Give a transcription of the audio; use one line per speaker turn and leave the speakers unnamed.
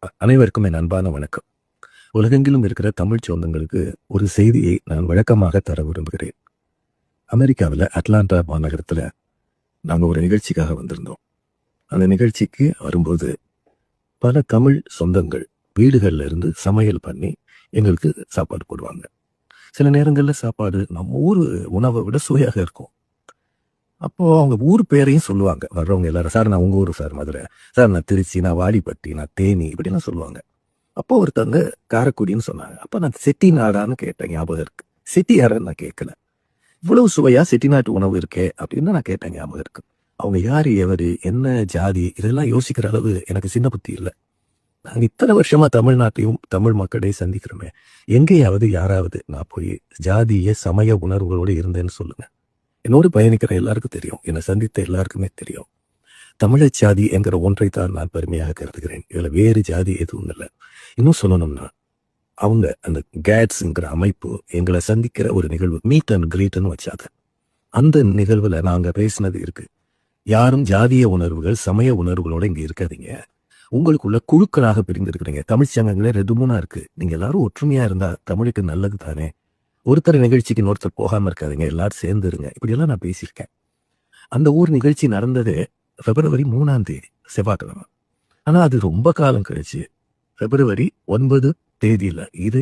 அனைவருக்கும் என் அன்பான வணக்கம். உலகெங்கிலும் இருக்கிற தமிழ் சொந்தங்களுக்கு ஒரு செய்தியை நான் வழக்கமாக தர விரும்புகிறேன். அமெரிக்காவில் அட்லாண்டா மாநகரத்தில் நாங்கள் ஒரு நிகழ்ச்சிக்காக வந்திருந்தோம். அந்த நிகழ்ச்சிக்கு வரும்போது பல தமிழ் சொந்தங்கள் வீடுகளில் இருந்து சமையல் பண்ணி எங்களுக்கு சாப்பாடு போடுவாங்க. சில நேரங்களில் சாப்பாடு நம்ம ஊர் உணவை விட சுவையாக இருக்கும். அப்போ அவங்க ஊர் பேரையும் சொல்லுவாங்க. வர்றவங்க எல்லாரும், சார் நான் உங்க ஊர் சார் மதுரை, சார் நான் திருச்சி, நான் வாடிப்பட்டி, நான் தேனி, இப்படிலாம் சொல்லுவாங்க. அப்போ ஒருத்தவங்க காரைக்குடின்னு சொன்னாங்க. அப்ப நான் செட்டிநாடான்னு கேட்டேன், ஞாபகம் இருக்கு. செட்டியாரன்னு நான் கேட்கல. இவ்வளவு சுவையா செட்டிநாட்டு உணவு இருக்கே அப்படின்னு நான் கேட்டேன், ஞாபகம் இருக்கு. அவங்க யாரு, எவரு, என்ன ஜாதி, இதெல்லாம் யோசிக்கிற அளவு எனக்கு சின்ன புத்தி இல்லை. நாங்க இத்தனை வருஷமா தமிழ்நாட்டையும் தமிழ் மக்களையும் சந்திக்கிறோமே, எங்கேயாவது யாராவது நான் போய் ஜாதிய சமய உணர்வுகளோடு இருந்தேன்னு சொல்லுங்க. என்னோடு பயணிக்கிற எல்லாருக்கும் தெரியும், என்னை சந்தித்த எல்லாருக்குமே தெரியும். தமிழர் ஜாதி என்கிற ஒன்றை தான் நான் பெருமையாக கருதுகிறேன். இதுல வேறு ஜாதி எதுவும் இல்லை. இன்னும் சொல்லணும்னா, அவங்க அந்த கேட்ஸ்ங்கிற அமைப்பு எங்களை சந்திக்கிற ஒரு நிகழ்வு, மீட் அண்ட் கிரீட்னு வச்சாங்க. அந்த நிகழ்வுல நாங்க பேசினது இருக்கு. யாரும் ஜாதிய உணர்வுகள் சமய உணர்வுகளோட இங்க இருக்காதீங்க. உங்களுக்குள்ள குழுக்களாக பிரிந்திருக்கிறீங்க. தமிழ் சங்கங்களே 2 3 இருக்கு. நீங்க எல்லாரும் ஒற்றுமையா இருந்தா தமிழுக்கு நல்லது தானே. ஒருத்தர் நிகழ்ச்சிக்கு இன்னொருத்தர் போகாம இருக்காதீங்க, எல்லாரும் சேர்ந்து இருங்க. இப்படியெல்லாம் நான் பேசியிருக்கேன். அந்த ஊர் நிகழ்ச்சி நடந்தது பிப்ரவரி 3ஆம் தேதி, செவ்வாய்க்கிழமை. ஆனா அது ரொம்ப காலம் கழிச்சு பிப்ரவரி 9 தேதியில, இது